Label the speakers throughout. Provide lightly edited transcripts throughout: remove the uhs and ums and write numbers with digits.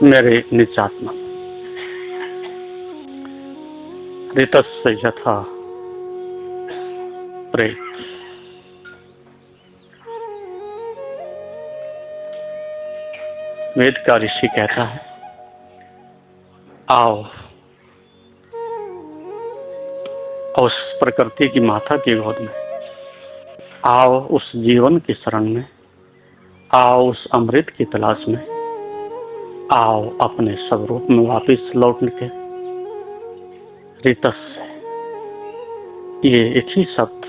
Speaker 1: मेरे निचात्मा ऋतस्य यथा प्रेत। वेद का ऋषि कहता है, आओ उस प्रकृति की माता की गोद में, आओ उस जीवन की शरण में, आओ उस अमृत की तलाश में, आओ अपने स्वरूप में वापिस लौटने के। ऋतस्य, ये एक ही शब्द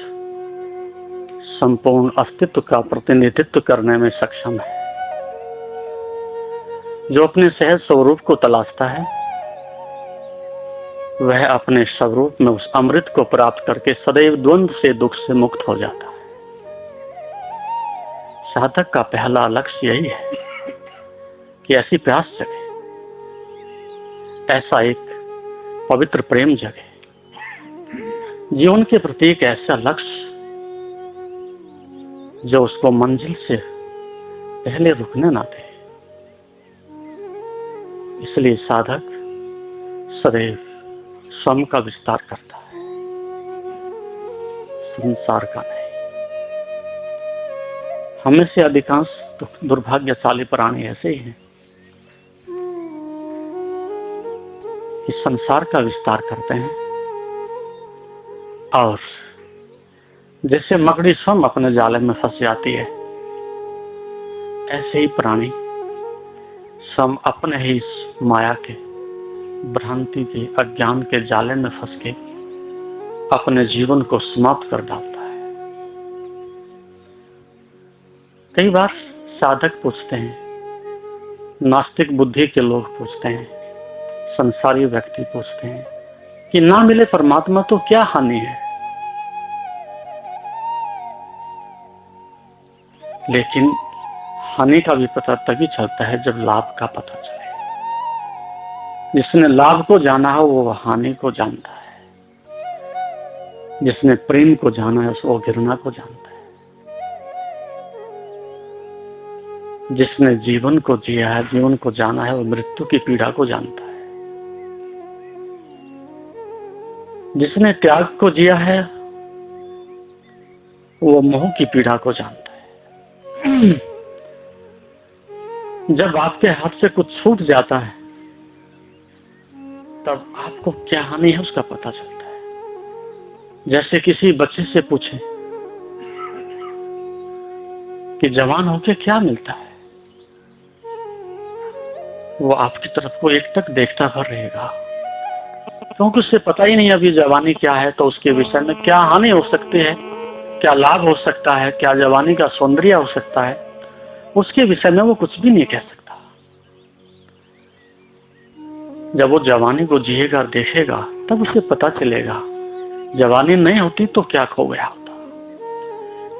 Speaker 1: संपूर्ण अस्तित्व का प्रतिनिधित्व करने में सक्षम है। जो अपने सहज स्वरूप को तलाशता है, वह अपने स्वरूप में उस अमृत को प्राप्त करके सदैव द्वंद्व से, दुख से मुक्त हो जाता है। साधक का पहला लक्ष्य यही है कि ऐसी प्यास जगे, ऐसा एक पवित्र प्रेम जगे, जीवन के प्रति एक ऐसा लक्ष्य जो उसको मंजिल से पहले रुकने ना दे। इसलिए साधक सदैव स्वयं का विस्तार करता है, संसार का नहीं। हमें से अधिकांश दुर्भाग्यशाली प्राणी ऐसे ही हैं कि संसार का विस्तार करते हैं, और जैसे मकड़ी स्वयं अपने जाले में फंस जाती है, ऐसे ही प्राणी स्वयं अपने ही माया के, भ्रांति के, अज्ञान के जाले में फंस के अपने जीवन को समाप्त कर डालता है। कई बार साधक पूछते हैं, नास्तिक बुद्धि के लोग पूछते हैं, संसारी व्यक्ति पूछते हैं कि ना मिले परमात्मा तो क्या हानि है। लेकिन हानि का भी पता तभी चलता है जब लाभ का पता चले। जिसने लाभ को जाना हो वो हानि को जानता है, जिसने प्रेम को जाना है वो घृणा को जानता है, जिसने जीवन को जिया है, जीवन को जाना है, वो मृत्यु की पीड़ा को जानता है, जिसने त्याग को जिया है वो मोह की पीड़ा को जानता है। जब आपके हाथ से कुछ छूट जाता है तब आपको क्या हानि है उसका पता चलता है। जैसे किसी बच्चे से पूछें कि जवान होके क्या मिलता है, वो आपकी तरफ को एक तक देखता भर रहेगा, क्योंकि उससे पता ही नहीं अभी जवानी क्या है, तो उसके विषय में क्या हानि हो सकती है, क्या लाभ हो सकता है, क्या जवानी का सौंदर्य हो सकता है, उसके विषय में वो कुछ भी नहीं कह सकता। जब वो जवानी को जिएगा और देखेगा तब उसे पता चलेगा जवानी नहीं होती तो क्या खो गया होता।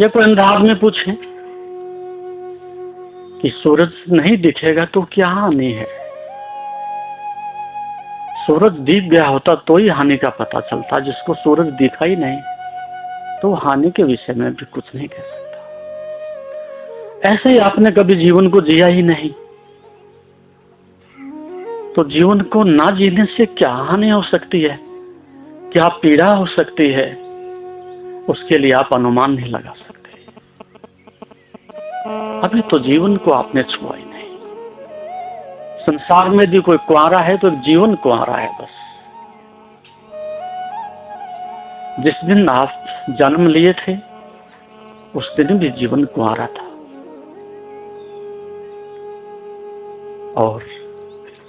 Speaker 1: या कोई अंधा आदमी पूछे कि सूरज नहीं दिखेगा तो क्या हानि है, सूरज दिख गया होता तो ही हानि का पता चलता, जिसको सूरज दिखा ही नहीं तो हानि के विषय में भी कुछ नहीं कह सकता। ऐसे ही आपने कभी जीवन को जिया ही नहीं, तो जीवन को ना जीने से क्या हानि हो सकती है, क्या पीड़ा हो सकती है, उसके लिए आप अनुमान नहीं लगा सकते। अभी तो जीवन को आपने छुआ ही नहीं। संसार में भी कोई कुंवारा है तो जीवन कुंवारा है बस। जिस दिन आप जन्म लिए थे उस दिन भी जीवन कुंवारा था, और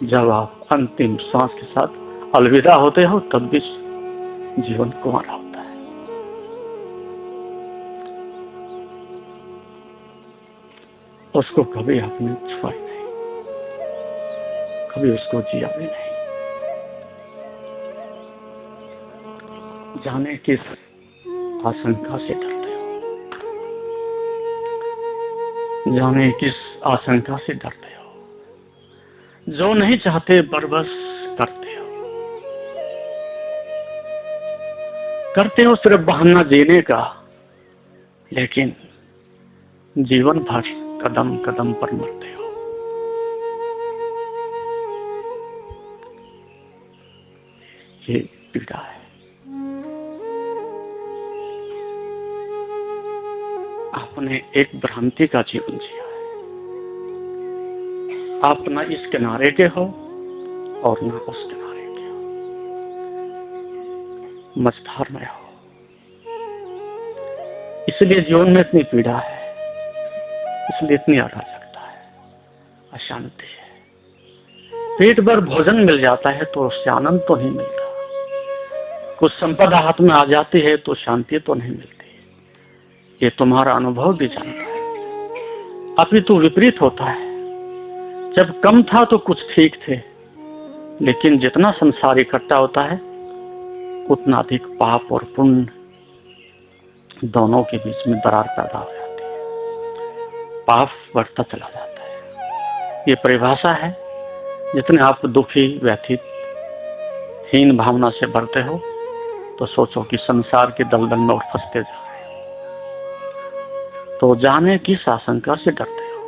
Speaker 1: जब आप अंतिम सांस के साथ अलविदा होते हो तब भी जीवन कुंवारा होता है। उसको कभी आपने छुआ ही नहीं, कभी उसको जिया भी नहीं। जाने किस आशंका से डरते हो, जाने किस आशंका से डरते हो, जो नहीं चाहते बरबस करते हो सिर्फ बहाना जीने का, लेकिन जीवन भर कदम कदम पर मरते हो। ये पीड़ा है। आपने एक भ्रांति का जीवन जिया है। आप ना इस किनारे के हो और ना उस किनारे के हो, मझधार में हो। इसलिए जीवन में इतनी पीड़ा है, इसलिए इतनी अराजकता है, अशांति है। पेट भर भोजन मिल जाता है तो उससे आनंद तो नहीं मिलता, कुछ संपदा हाथ में आ जाती है तो शांति तो नहीं मिलती। ये तुम्हारा अनुभव भी जानता है। अभी तो विपरीत होता है। जब कम था तो कुछ ठीक थे, लेकिन जितना संसार इकट्ठा होता है उतना अधिक पाप और पुण्य दोनों के बीच में दरार पैदा हो जाती है। पाप बढ़ता चला जाता है। ये परिभाषा है। जितने आप दुखी, व्यथित, हीन भावना से भरते हो तो सोचो कि संसार के दलदल में और फंसते जा रहे हो। तो जाने किस आशंका से डरते हो?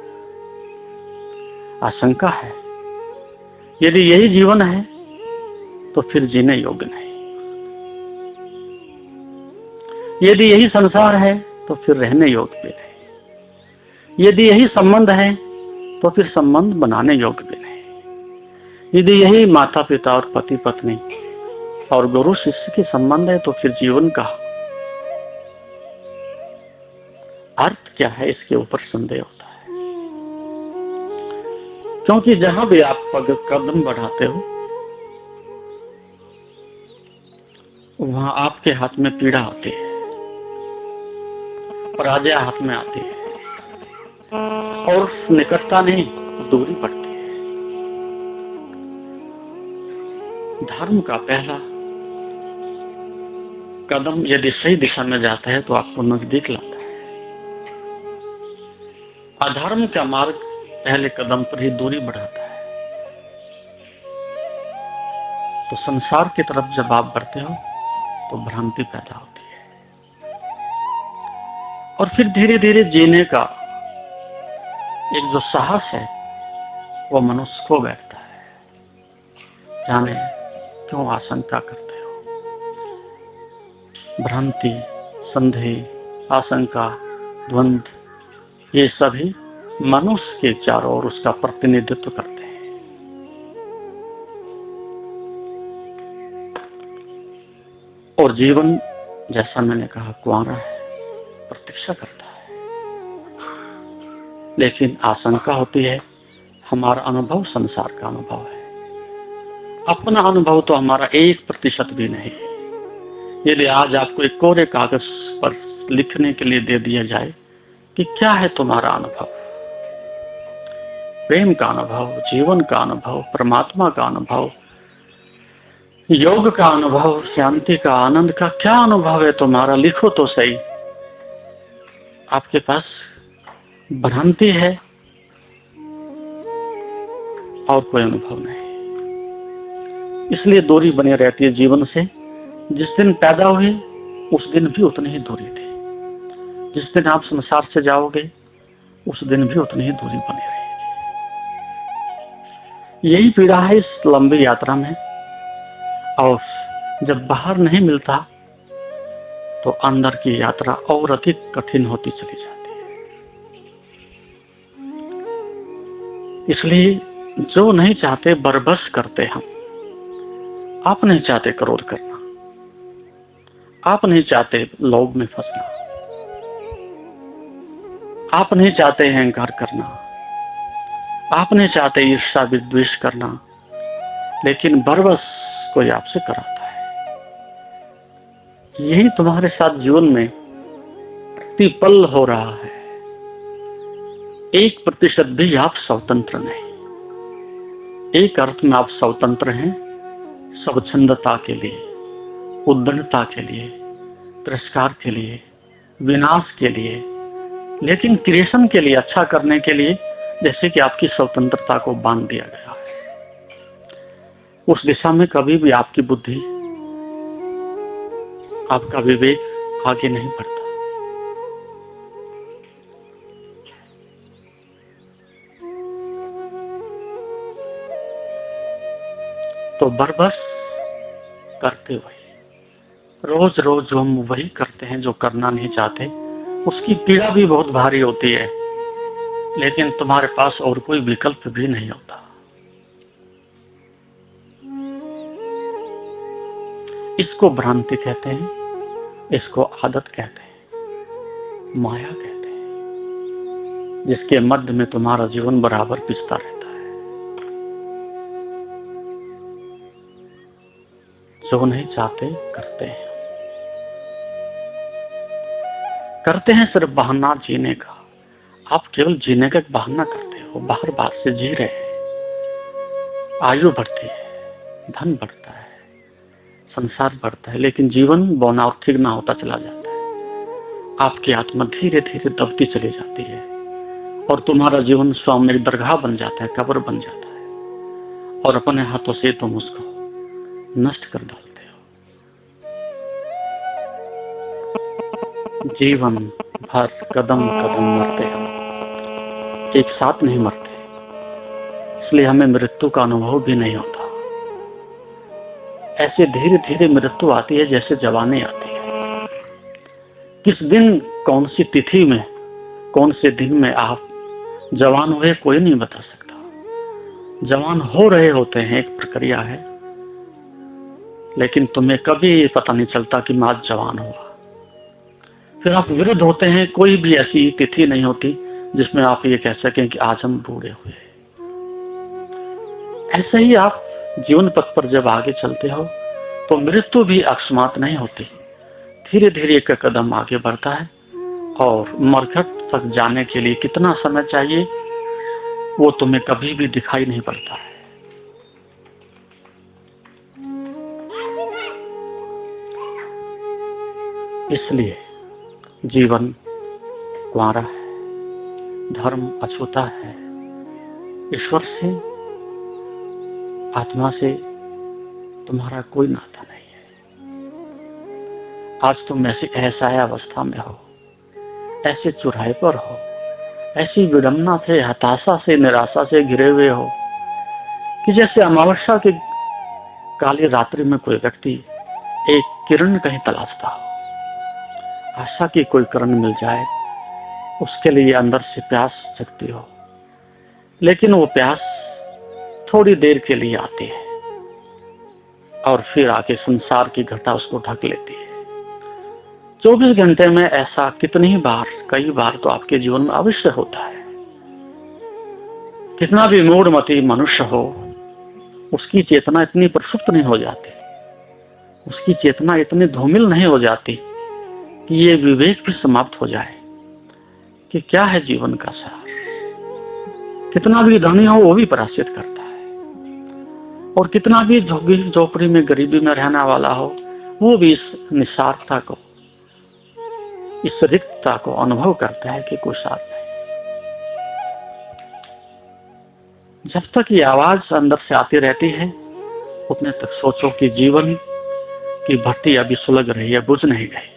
Speaker 1: आशंका है यदि यही जीवन है तो फिर जीने योग्य नहीं। यदि यही संसार है तो फिर रहने योग्य भी नहीं। यदि यही संबंध है तो फिर संबंध बनाने योग्य भी नहीं। यदि यही माता पिता और पति पत्नी और गुरु शिष्य के संबंध है तो फिर जीवन का अर्थ क्या है, इसके ऊपर संदेह होता है। क्योंकि जहां भी आप कदम बढ़ाते हो वहां आपके हाथ में पीड़ा होती है, पराजय हाथ में आती है और निकटता नहीं, दूरी पड़ती है। धर्म का पहला कदम यदि सही दिशा में जाता है तो आपको नजदीक लाता है। अधर्म का मार्ग पहले कदम पर ही दूरी बढ़ाता है। तो संसार की तरफ जब आप बढ़ते हो तो भ्रांति पैदा होती है और फिर धीरे धीरे जीने का एक जो साहस है वो मनुष्य खो बैठता है। जाने क्यों आशंका करते हो? भ्रांति, संदेह, आशंका, द्वंद्व, ये सभी मनुष्य के चारों ओर उसका प्रतिनिधित्व करते हैं। और जीवन जैसा मैंने कहा कुंवारा है, प्रतीक्षा करता है। लेकिन आशंका होती है, हमारा अनुभव संसार का अनुभव है, अपना अनुभव तो हमारा 1% भी नहीं। यदि आज आपको एक कोरे कागज पर लिखने के लिए दे दिया जाए कि क्या है तुम्हारा अनुभव, प्रेम का अनुभव, जीवन का अनुभव, परमात्मा का अनुभव, योग का अनुभव, शांति का, आनंद का क्या अनुभव है तुम्हारा, लिखो तो सही। आपके पास भ्रांति है और कोई अनुभव नहीं। इसलिए दूरी बनी रहती है जीवन से। जिस दिन पैदा हुए उस दिन भी उतनी ही दूरी थी, जिस दिन आप संसार से जाओगे उस दिन भी उतनी ही दूरी बनी रहेगी। यही पीड़ा है इस लंबी यात्रा में। और जब बाहर नहीं मिलता तो अंदर की यात्रा और अधिक कठिन होती चली जाती है। इसलिए जो नहीं चाहते बरबस करते हम। आप नहीं चाहते क्रोध करना, आप नहीं चाहते लोभ में फंसना, आप नहीं चाहते अहंकार करना, आप नहीं चाहते ईर्ष्या विद्वेष करना, लेकिन बरबस कोई आपसे कराता है। यही तुम्हारे साथ जीवन में प्रतिपल हो रहा है। 1% भी आप स्वतंत्र नहीं। एक अर्थ में आप स्वतंत्र हैं, स्वच्छंदता के लिए, उद्दंडता के लिए, तिरस्कार के लिए, विनाश के लिए, लेकिन क्रिएशन के लिए, अच्छा करने के लिए, जैसे कि आपकी स्वतंत्रता को बांध दिया गया है। उस दिशा में कभी भी आपकी बुद्धि, आपका विवेक आगे नहीं बढ़ता। तो बरबस करते वही, रोज रोज हम वही करते हैं जो करना नहीं चाहते। उसकी पीड़ा भी बहुत भारी होती है, लेकिन तुम्हारे पास और कोई विकल्प भी नहीं होता। इसको भ्रांति कहते हैं, इसको आदत कहते हैं, माया कहते हैं, जिसके मध्य में तुम्हारा जीवन बराबर पिसता रहता है। जो नहीं चाहते करते हैं सिर्फ बहाना जीने का। आप केवल जीने का एक बहाना करते हो, बाहर बाहर से जी रहे हैं। आयु बढ़ती है, धन बढ़ता है, संसार बढ़ता है, लेकिन जीवन बौना और ठीक ना होता चला जाता है। आपकी आत्मा धीरे धीरे दबती चली जाती है और तुम्हारा जीवन स्वयं एक दरगाह बन जाता है, कब्र बन जाता है, और अपने हाथों से तुम उसको नष्ट कर डालते हो। जीवन भर कदम कदम मरते हो, एक साथ नहीं मरते, इसलिए हमें मृत्यु का अनुभव भी नहीं होता। ऐसे धीरे धीरे मृत्यु आती है जैसे जवानी आती है। किस दिन, कौन सी तिथि में, कौन से दिन में आप जवान हुए कोई नहीं बता सकता। जवान हो रहे होते हैं, एक प्रक्रिया है, लेकिन तुम्हें कभी पता नहीं चलता कि मैं आज जवान हुआ। फिर आप वृद्ध होते हैं, कोई भी ऐसी तिथि नहीं होती जिसमें आप ये कह सकें कि आज हम बूढ़े हुए। ऐसे ही आप जीवन पथ पर जब आगे चलते हो तो मृत्यु भी अकस्मात नहीं होती, धीरे धीरे एक कदम आगे बढ़ता है, और मरघट तक जाने के लिए कितना समय चाहिए वो तुम्हें कभी भी दिखाई नहीं पड़ता है। इसलिए जीवन कुंवारा है, धर्म अछूता है, ईश्वर से, आत्मा से तुम्हारा कोई नाता नहीं है। आज तुम ऐसी असहाय अवस्था में हो, ऐसे चुराहे पर हो, ऐसी विडंबना से, हताशा से, निराशा से घिरे हुए हो कि जैसे अमावस्या की काली रात्रि में कोई व्यक्ति एक किरण कहीं तलाशता हो, आशा की कोई किरण मिल जाए, उसके लिए अंदर से प्यास जगती हो, लेकिन वो प्यास थोड़ी देर के लिए आती है और फिर आके संसार की घटा उसको ढक लेती है। 24 घंटे में ऐसा कितनी बार, कई बार तो आपके जीवन में अवश्य होता है। कितना भी मूढ़मती मनुष्य हो, उसकी चेतना इतनी प्रसुप्त नहीं हो जाती, उसकी चेतना इतनी धूमिल नहीं हो जाती कि ये विवेक भी समाप्त हो जाए कि क्या है जीवन का सार। कितना भी धनी हो वो भी पराजित करता है, और कितना भी झोपड़ी झोपड़ी में गरीबी में रहने वाला हो वो भी इस निस्सारता को, इस रिक्तता को अनुभव करता है कि कोई सार नहीं। जब तक ये आवाज अंदर से आती रहती है उतने तक सोचो कि जीवन की भट्टी अभी सुलग रही है, बुझ नहीं गई।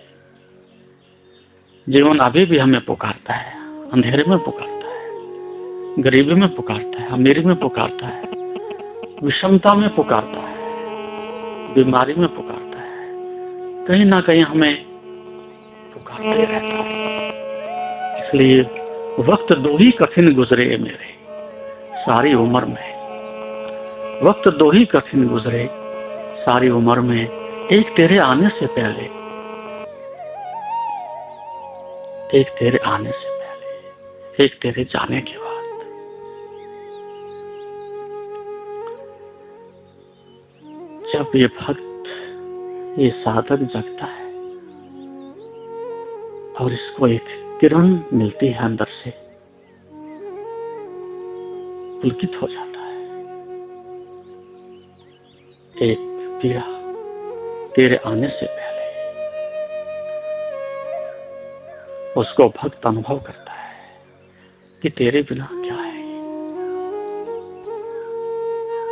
Speaker 1: जीवन अभी भी हमें पुकारता है, अंधेरे में पुकारता है, गरीबी में पुकारता है, अमीरी में पुकारता है, विषमता में पुकारता है, बीमारी में पुकारता है, कहीं ना कहीं हमें पुकारते रहता है। इसलिए वक्त दो ही कठिन गुजरे मेरे सारी उम्र में, वक्त दो ही कठिन गुजरे सारी उम्र में, एक तेरे आने से पहले, एक तेरे आने से पहले, एक तेरे जाने के बाद। जब ये भक्त, ये साधक जगता है और इसको एक किरण मिलती है अंदर से, पुलकित हो जाता है। एक पीड़ा तेरे आने से पहले, उसको भक्त अनुभव करता है कि तेरे बिना क्या है।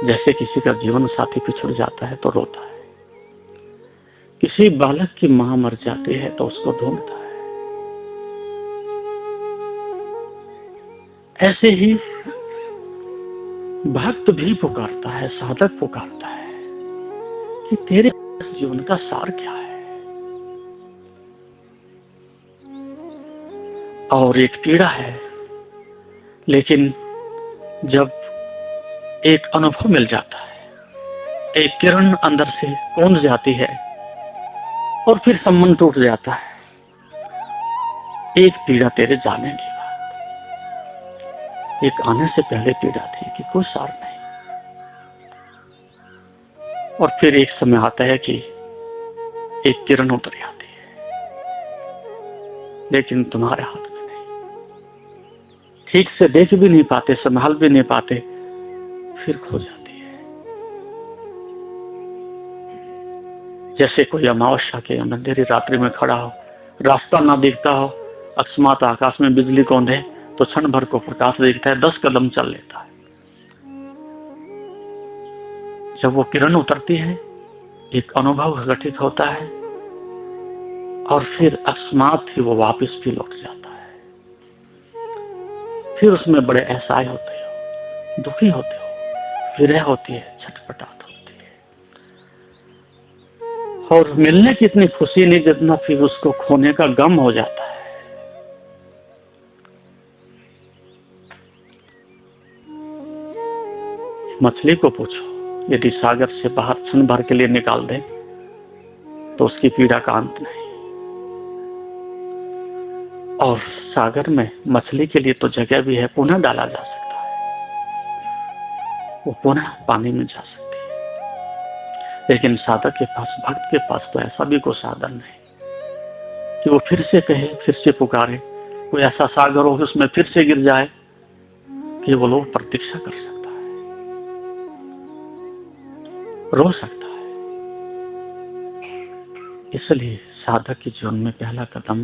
Speaker 1: जैसे किसी का जीवन साथी पिछड़ जाता है तो रोता है, किसी बालक की मां मर जाती है तो उसको ढूंढता है। ऐसे ही भक्त भी पुकारता है, साधक पुकारता है, कि तेरे जीवन का सार क्या है। और एक पीड़ा है, लेकिन जब एक अनुभव मिल जाता है, एक किरण अंदर से कौंध जाती है और फिर संबंध टूट जाता है। एक पीड़ा तेरे जाने के बाद, एक आने से पहले पीड़ा थी कि कोई सार नहीं, और फिर एक समय आता है कि एक किरण उतर आती है, लेकिन तुम्हारे हाथ में नहीं, ठीक से देख भी नहीं पाते, संभाल भी नहीं पाते, फिर खो जाती है। जैसे कोई अमावस्या के अंधेरी रात्रि में खड़ा हो, रास्ता ना दिखता हो, अकस्मात आकाश में बिजली कौंधे तो क्षण भर को प्रकाश दिखता है, 10 कदम चल लेता है। जब वो किरण उतरती है, एक अनुभव घटित होता है और फिर अकस्मात ही वो वापस भी लौट जाता है। फिर उसमें बड़े एहसास होते हो, दुखी होते हो, विरह होती है, छटपटाहट होती है, और मिलने की इतनी खुशी नहीं जितना फिर उसको खोने का गम हो जाता है। मछली को पूछो, यदि सागर से बाहर क्षण भर के लिए निकाल दे तो उसकी पीड़ा का अंत नहीं। और सागर में मछली के लिए तो जगह भी है, पुनः डाला जा सकता है, वो पुनः पानी में जा सकती है। लेकिन साधक के पास, भक्त के पास तो ऐसा भी कोई साधन नहीं कि वो फिर से कहे, फिर से पुकारे, कोई ऐसा सागर हो उसमें फिर से गिर जाए कि वो लोग प्रतीक्षा कर सकता है, रो सकता है। इसलिए साधक के जीवन में पहला कदम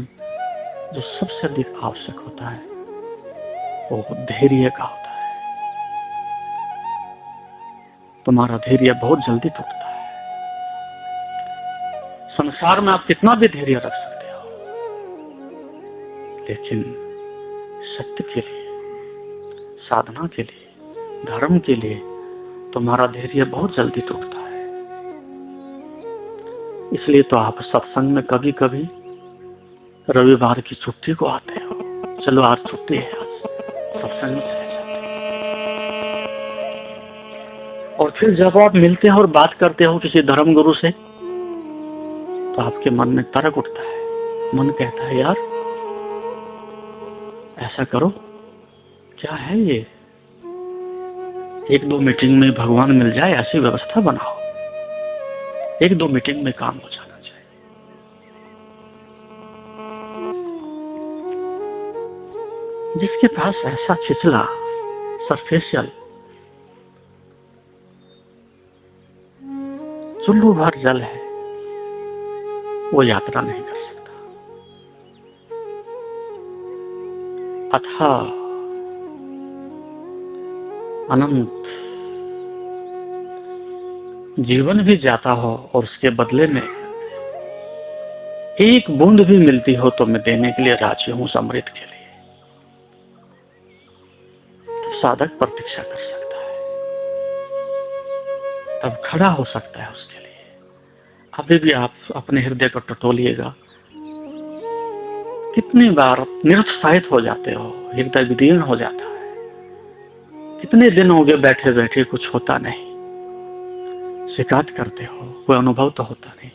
Speaker 1: जो सबसे अधिक आवश्यक होता है वो धैर्य का होता है। तुम्हारा धैर्य बहुत जल्दी टूटता है। संसार में आप कितना भी धैर्य रख सकते हो, लेकिन सत्य के लिए, साधना के लिए, धर्म के लिए तुम्हारा धैर्य बहुत जल्दी टूटता है। इसलिए तो आप सत्संग में कभी कभी रविवार की छुट्टी को आते हो, चलो आज छुट्टी है, आज सत्संग में चले जाते हैं। और फिर जब आप मिलते हो और बात करते हो किसी धर्म गुरु से, तो आपके मन में तर्क उठता है, मन कहता है यार ऐसा करो, क्या है ये, 1-2 मीटिंग में भगवान मिल जाए ऐसी व्यवस्था बनाओ, 1-2 मीटिंग में काम हो जाना चाहिए। जिसके पास ऐसा छिछला, सरफेशियल, चुल्लू भर जल है, वो यात्रा नहीं कर सकता। अथाह अनंत जीवन भी जाता हो और उसके बदले में एक बूंद भी मिलती हो तो मैं देने के लिए राजी हूं, समृद्ध के लिए। तो साधक प्रतीक्षा कर सकता है, तब खड़ा हो सकता है उसके लिए। अभी भी आप अपने हृदय को टटोलिएगा, कितनी बार निरुत्साहित हो जाते हो, हृदय विदीर्ण हो जाता है, कितने दिन हो गए बैठे बैठे कुछ होता नहीं, शिकायत करते हो, कोई अनुभव तो होता नहीं।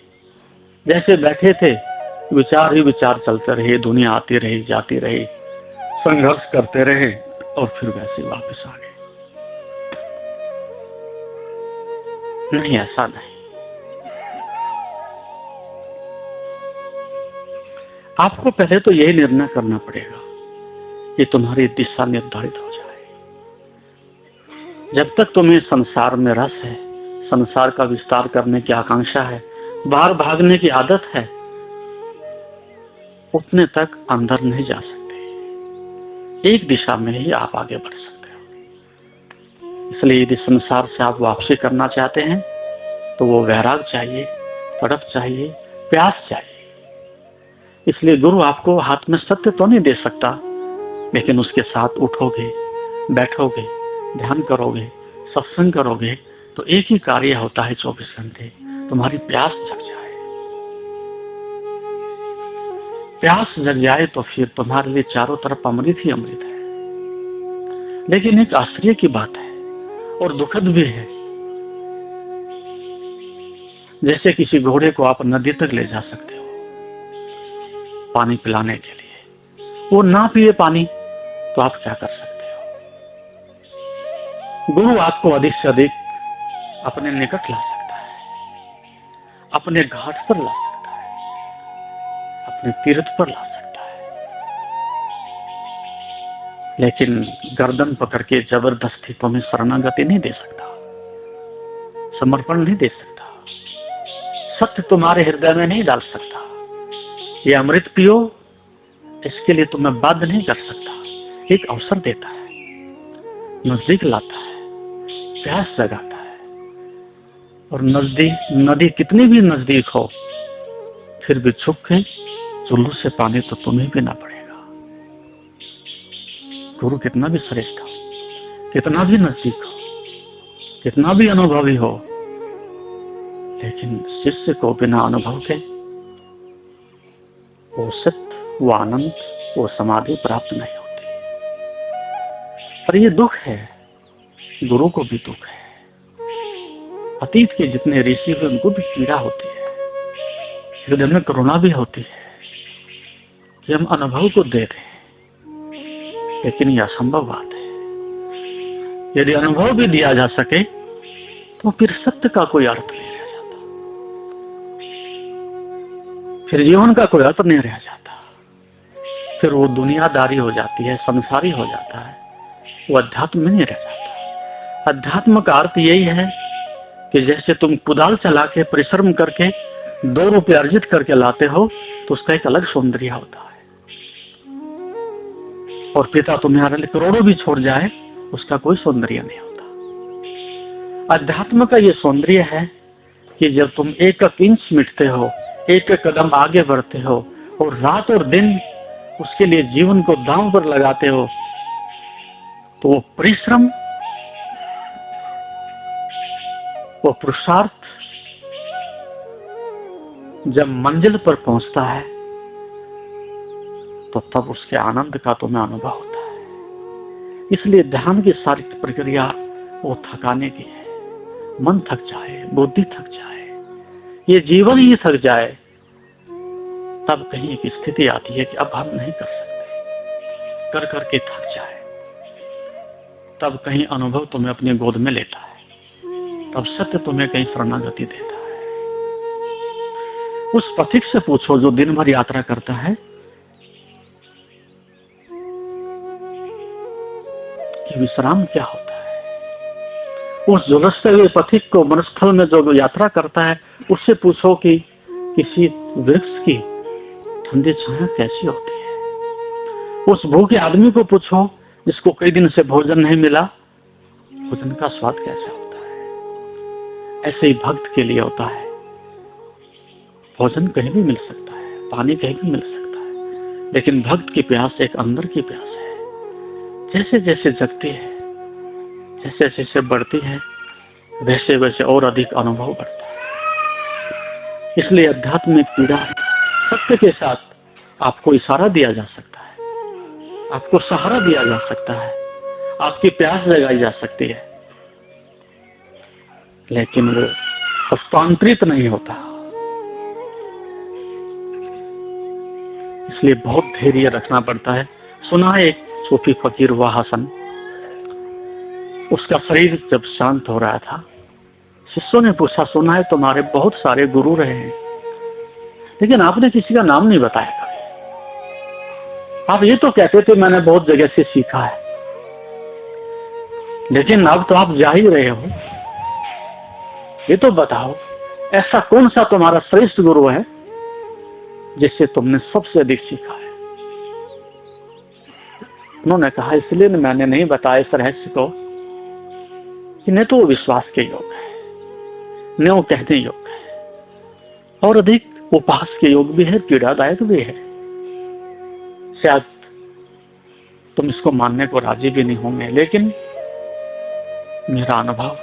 Speaker 1: जैसे बैठे थे विचार ही विचार चलते रहे, दुनिया आती रही जाती रही, संघर्ष करते रहे और फिर वैसे वापस आ गए। नहीं, ऐसा नहीं। आपको पहले तो यही निर्णय करना पड़ेगा कि तुम्हारी दिशा निर्धारित हो जाए। जब तक तुम्हें संसार में रस है, संसार का विस्तार करने की आकांक्षा है, बाहर भागने की आदत है, उतने तक अंदर नहीं जा सकते। एक दिशा में ही आप आगे बढ़ सकते हो। इसलिए यदि संसार से आप वापसी करना चाहते हैं तो वो वैराग चाहिए, तड़प चाहिए, प्यास चाहिए। इसलिए गुरु आपको हाथ में सत्य तो नहीं दे सकता, लेकिन उसके साथ उठोगे, बैठोगे, ध्यान करोगे, सत्संग करोगे तो एक ही कार्य होता है 24 घंटे, तुम्हारी प्यास जग जाए। प्यास जग जाए तो फिर तुम्हारे लिए चारों तरफ अमृत ही अमृत है। लेकिन एक आश्चर्य की बात है और दुखद भी है, जैसे किसी घोड़े को आप नदी तक ले जा सकते हो पानी पिलाने के लिए, वो ना पिए पानी तो आप क्या कर सकते हो। गुरु आपको अधिक से अधिक अपने निकट ला सकता है, अपने घाट पर ला सकता है, अपने तीर्थ पर ला सकता है, लेकिन गर्दन पकड़ के जबरदस्ती तुम्हें शरणागति नहीं दे सकता, समर्पण नहीं दे सकता, सत्य तुम्हारे हृदय में नहीं डाल सकता। ये अमृत पियो, इसके लिए तुम्हें बाध्य नहीं कर सकता। एक अवसर देता है, नजदीक लाता है, प्यास जगाता है। और नदी कितनी भी नजदीक हो, फिर भी छुप के चुल्लू से पानी तो तुम्हें पीना पड़ेगा। गुरु कितना भी श्रेष्ठ हो, कितना भी नजदीक हो, कितना भी अनुभवी हो, लेकिन शिष्य को बिना अनुभव के वो सत्य, वो आनंद, वो समाधि प्राप्त नहीं होती। पर ये दुख है, गुरु को भी दुख है। अतीत के जितने ऋषि हुए उनको भी पीड़ा होती है, हृदय में करुणा भी होती है कि हम अनुभव को दे दें, लेकिन यह असंभव बात है। यदि अनुभव भी दिया जा सके तो फिर सत्य का कोई अर्थ नहीं रह जाता, फिर जीवन का कोई अर्थ नहीं रह जाता, फिर वो दुनियादारी हो जाती है, संसारी हो जाता है, वो अध्यात्म में नहीं रह जाता। अध्यात्म का अर्थ यही है कि जैसे तुम कुदाल चला के परिश्रम करके 2 रुपये अर्जित करके लाते हो तो उसका एक अलग सौंदर्य होता है, और पिता तुम्हारे लिए करोड़ों भी छोड़ जाए उसका कोई सौंदर्य नहीं होता। अध्यात्म का ये सौंदर्य है कि जब तुम एक एक इंच मिटते हो, एक एक कदम आगे बढ़ते हो और रात और दिन उसके लिए जीवन को दांव पर लगाते हो, तो वो परिश्रम, वो पुरुषार्थ जब मंजिल पर पहुंचता है तो तब उसके आनंद का तुम्हें अनुभव होता है। इसलिए ध्यान की सारी प्रक्रिया वो थकाने की है। मन थक जाए, बुद्धि थक जाए, ये जीवन ही थक जाए, तब कहीं एक स्थिति आती है कि अब हम नहीं कर सकते, कर करके थक जाए, तब कहीं अनुभव तुम्हें अपनी गोद में लेता है, तब सत्य तुम्हें कहीं शरणागति देता है। उस पथिक से पूछो जो दिन भर यात्रा करता है कि विश्राम क्या होता है। उस झुलसते हुए पथिक को वनस्थल में जो यात्रा करता है उससे पूछो कि किसी वृक्ष की ठंडी छाया कैसी होती है। उस भूखे आदमी को पूछो जिसको कई दिन से भोजन नहीं मिला, भोजन का स्वाद कैसा होता है। ऐसे ही भक्त के लिए होता है, भोजन कहीं भी मिल सकता है, पानी कहीं भी मिल सकता है, लेकिन भक्त की प्यास एक अंदर की प्यास है। जैसे जैसे जगती है, जैसे जैसे बढ़ती है, वैसे वैसे और अधिक अनुभव बढ़ता है। इसलिए आध्यात्मिक पीड़ा सत्य के साथ आपको इशारा दिया जा सकता है, आपको सहारा दिया जा सकता है, आपकी प्यास जगाई जा सकती है, लेकिन वो हस्तांतरित नहीं होता। इसलिए बहुत धैर्य रखना पड़ता है। सुना है एक सूफी फकीर हुआ हसन, उसका शरीर जब शांत हो रहा था, शिष्यों ने पूछा, सुना है तुम्हारे बहुत सारे गुरु रहे हैं, लेकिन आपने किसी का नाम नहीं बताया कभी। आप ये तो कहते थे मैंने बहुत जगह से सीखा है, लेकिन अब तो आप जा ही रहे हो, ये तो बताओ ऐसा कौन सा तुम्हारा श्रेष्ठ गुरु है जिससे तुमने सबसे अधिक सीखा है। उन्होंने कहा, इसलिए मैंने नहीं बताया इस रहस्य को कि न तो वो विश्वास के योग है, न वो कहने योग्य है, और अधिक उपास के योग भी है, पीड़ादायक भी है। शायद तुम इसको मानने को राजी भी नहीं होंगे, लेकिन मेरा अनुभव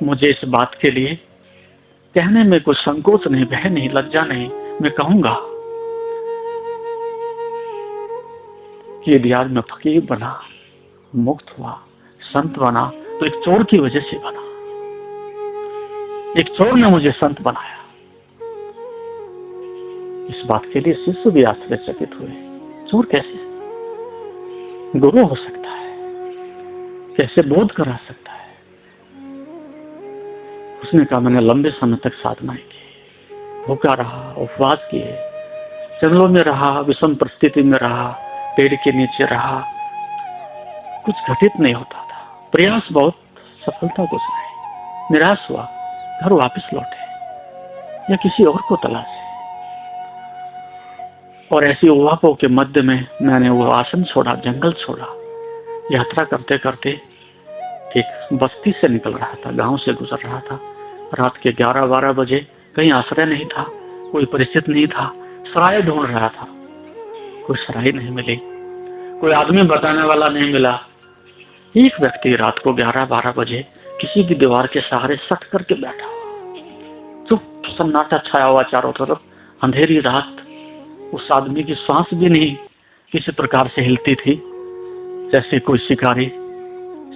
Speaker 1: मुझे इस बात के लिए कहने में कोई संकोच नहीं, भय नहीं, लज्जा नहीं। मैं कहूंगा कि यदि आज मैं फकीर बना, मुक्त हुआ, संत बना, तो एक चोर की वजह से बना। एक चोर ने मुझे संत बनाया। इस बात के लिए शिष्य भी आश्चर्यचकित हुए। चोर कैसे गुरु हो सकता है, कैसे बोध करा सकता है? उसने कहा, मैंने लंबे समय तक साधनाएं की, भूखा रहा, उपवास किए, जंगलों में रहा, विषम परिस्थिति में रहा, पेड़ के नीचे रहा, कुछ घटित नहीं होता था। प्रयास बहुत, सफलता कुछ नहीं। निराश हुआ, घर वापस लौटे या किसी और को तलाशे। और ऐसी उवापों के मध्य में मैंने वो आश्रम छोड़ा, जंगल छोड़ा। यात्रा करते करते एक बस्ती से निकल रहा था, गांव से गुजर रहा था। रात के 11-12 बजे, कहीं आश्रय नहीं था, कोई परिचित नहीं था। सराय ढूंढ रहा था, कोई सराय नहीं मिली, कोई आदमी बताने वाला नहीं मिला। एक व्यक्ति रात को 11-12 बजे किसी की दीवार के सहारे सट करके बैठा हुआ। चुप सन्नाटा छाया हुआ चारों तरफ, अंधेरी रात। उस आदमी की सांस भी नहीं किसी प्रकार से हिलती थी, जैसे कोई शिकारी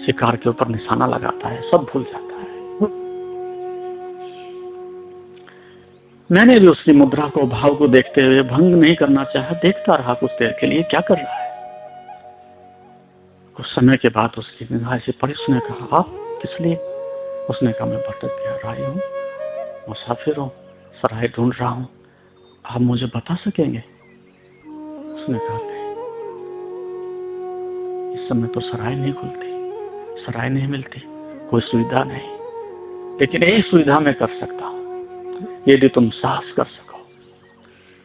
Speaker 1: शिकार के ऊपर निशाना लगाता है, सब भूल जाता है। मैंने भी उसकी मुद्रा को, भाव को देखते हुए भंग नहीं करना चाहा, देखता रहा कुछ देर के लिए क्या कर रहा है। कुछ समय के बाद उसकी निगाह से पड़ी। उसने कहा, आप किस लिए? उसने कहा, मैं भटक गया, राही हूँ, मुसाफिर हूँ, सराय ढूंढ रहा हूँ, आप मुझे बता सकेंगे? उसने कहा, नहीं, इस समय तो सराय नहीं खुलती, सराय नहीं मिलती, कोई सुविधा नहीं, लेकिन एक सुविधा मैं कर सकता हूँ। यदि तुम साहस कर सको,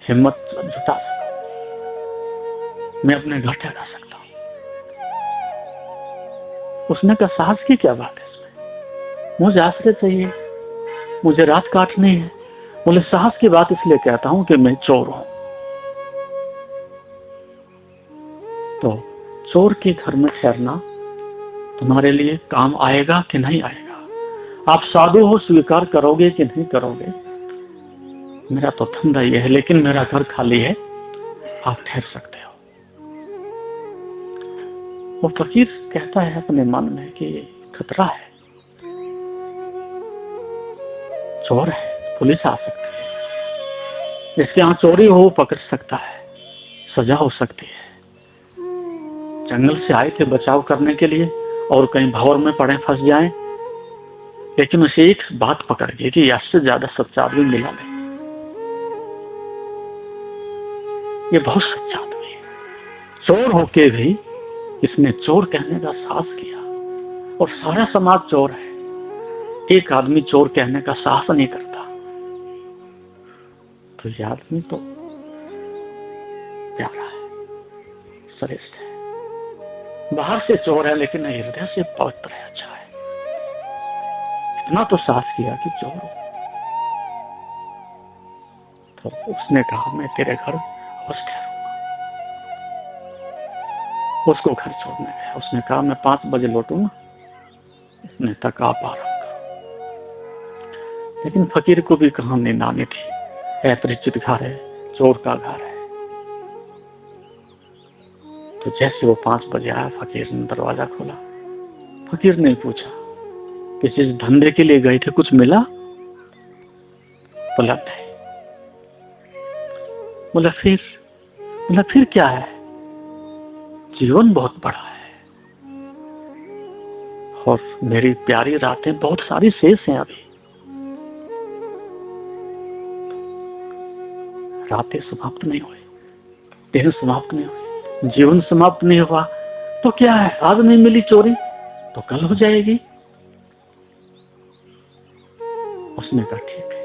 Speaker 1: हिम्मत जुटा सको, मैं अपने घर ठहरा सकता हूँ। उसने कहा, साहस की क्या बात है इसमें? मुझे आश्रय चाहिए, मुझे रात काटनी है। बोले, साहस की बात इसलिए कहता हूं कि मैं चोर हूं। तो चोर के घर में ठहरना तुम्हारे लिए काम आएगा कि नहीं आएगा? आप साधु हो, स्वीकार करोगे कि नहीं करोगे? मेरा तो धंधा यह है, लेकिन मेरा घर खाली है, आप ठहर सकते हो। वो फकीर कहता है अपने मन में कि खतरा है, चोर है, पुलिस आ सकती है, जिसके यहाँ चोरी हो वो पकड़ सकता है, सजा हो सकती है। जंगल से आए थे बचाव करने के लिए, और कहीं भंवर में पड़े, फंस जाएं, लेकिन उसे एक बात पकड़ गई कि इससे ज्यादा सच्चा आदमी मिला नहीं। ये बहुत सच्चा आदमी है। चोर होके भी इसने चोर कहने का साहस किया, और सारा समाज चोर है, एक आदमी चोर कहने का साहस नहीं करता। तो ये आदमी तो प्यारा है, श्रेष्ठ है, बाहर से चोर है लेकिन हृदय से पवित्र है, अच्छा है। इतना तो साहस किया कि चोर हो। तो उसने कहा, मैं तेरे घर अवश्य ठहरूंगा। उसको घर छोड़ने गया। उसने कहा, मैं 5 बजे लौटूंगा। उसने तक आप आराम करो। लेकिन फकीर को भी कहां नींद आनी थी, अपरिचित घर है, चोर का घर है। तो जैसे वो 5 बजे आया, फकीर ने दरवाजा खोला। फकीर ने पूछा, किसी धंधे के लिए गए थे, कुछ मिला? बोला नहीं। बोला फिर क्या है? जीवन बहुत बड़ा है, और मेरी प्यारी रातें बहुत सारी शेष हैं। अभी रातें समाप्त नहीं हुई, दिन समाप्त नहीं हुई, जीवन समाप्त नहीं हुआ, तो क्या है? आज नहीं मिली चोरी तो कल हो जाएगी। उसने कहा, ठीक है,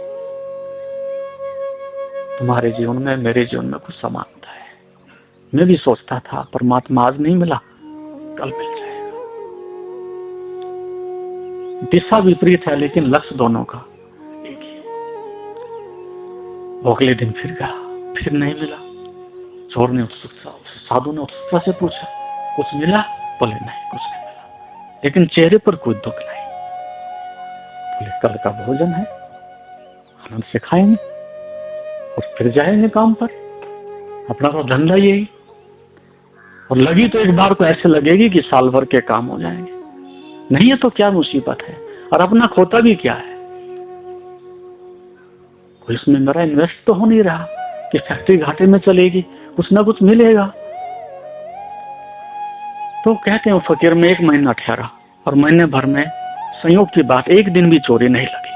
Speaker 1: तुम्हारे जीवन में मेरे जीवन में कुछ समानता है। मैं भी सोचता था परमात्मा आज नहीं मिला, कल मिल जाएगा। दिशा विपरीत है, लेकिन लक्ष्य दोनों का एक ही। वो अगले दिन फिर गया, फिर नहीं मिला। चोर ने उत्सुकता, साधु ने उत्सुकता से पूछा, कुछ मिला? बोले नहीं, कुछ नहीं मिला, लेकिन चेहरे पर कोई दुख नहीं। ये कल का भोजन है, आनंद से खाएंगे और फिर जाएंगे काम पर। अपना तो धंधा यही, और लगी तो एक बार को ऐसे लगेगी कि साल भर के काम हो जाएंगे। नहीं है तो क्या मुसीबत है, और अपना खोता भी क्या है। तो इसमें मेरा इन्वेस्ट तो हो नहीं रहा कि फैक्ट्री घाटे में चलेगी, कुछ ना कुछ मिलेगा। तो कहते हैं फकीर में 1 महीना ठहरा और महीने भर में संयोग की बात 1 दिन भी चोरी नहीं लगी।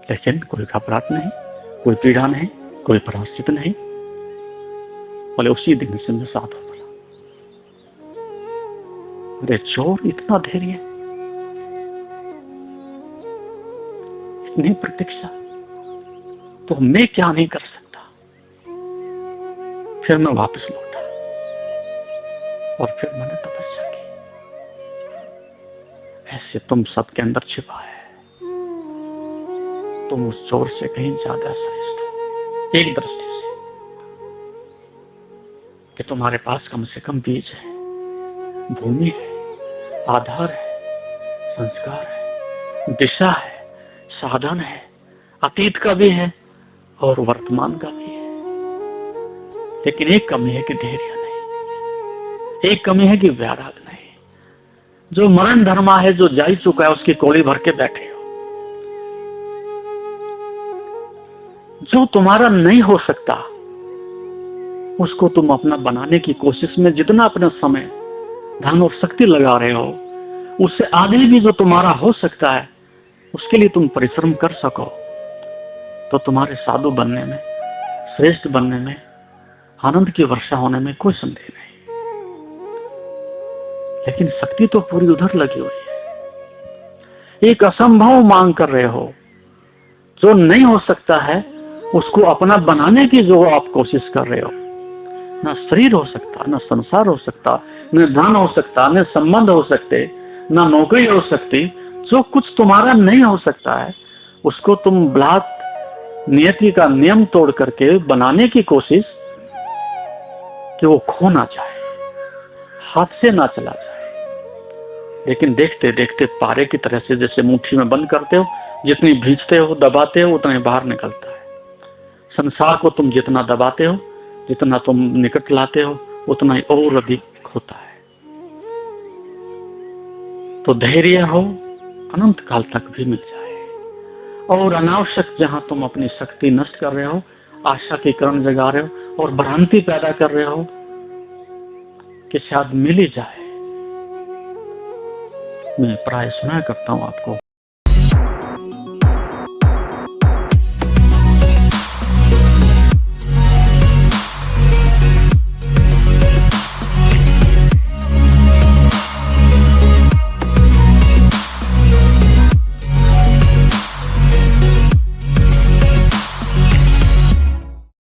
Speaker 1: लेकिन कोई घबराहट नहीं, कोई पीड़ा नहीं, कोई प्रायश्चित नहीं। बोले उसी दिन से मैं साथ हो गया। अरे चोर, इतना धैर्य, इतनी प्रतीक्षा, तो मैं क्या नहीं कर सकता। फिर मैं वापस लौटा और फिर मैंने तपस्या की। ऐसे तुम सबके अंदर छिपा है, तुम उस चोर से कहीं ज्यादा श्रेष्ठ हो एक दृष्टि से, कि तुम्हारे पास कम से कम बीज है, भूमि है, आधार है, संस्कार है, दिशा है, साधन है, अतीत का भी है और वर्तमान का भी है। लेकिन एक कमी है कि धैर्य नहीं, एक कमी है कि वैराग नहीं। जो मरण धर्मा है, जो जा चुका है, उसकी कोड़ी भर के बैठे हो। जो तुम्हारा नहीं हो सकता उसको तुम अपना बनाने की कोशिश में जितना अपना समय, धन और शक्ति लगा रहे हो, उससे आगे भी जो तुम्हारा हो सकता है उसके लिए तुम परिश्रम कर सको, तो तुम्हारे साधु बनने में, श्रेष्ठ बनने में, आनंद की वर्षा होने में कोई संदेह नहीं। लेकिन शक्ति तो पूरी उधर लगी हुई है। एक असंभव मांग कर रहे हो, जो नहीं हो सकता है उसको अपना बनाने की जो आप कोशिश कर रहे हो। ना शरीर हो सकता, ना संसार हो सकता, न धन हो सकता, न संबंध हो सकते, ना नौकरी हो सकती। जो कुछ तुम्हारा नहीं हो सकता है उसको तुम बलात् नियति का नियम तोड़ करके बनाने की कोशिश, कि वो खो ना जाए, हाथ से ना चला जाए। लेकिन देखते देखते पारे की तरह से जैसे मुट्ठी में बंद करते हो, जितनी भींचते हो, दबाते हो, उतना बाहर निकलता है। संसार को तुम जितना दबाते हो, जितना तुम निकट लाते हो, उतना ही और अधिक होता है। तो धैर्य हो, अनंत काल तक भी मिल जाए। और अनावश्यक जहां तुम अपनी शक्ति नष्ट कर रहे हो, आशा के करण जगा रहे हो और भ्रांति पैदा कर रहे हो कि शायद मिल ही जाए। मैं प्राय सुना करता हूं आपको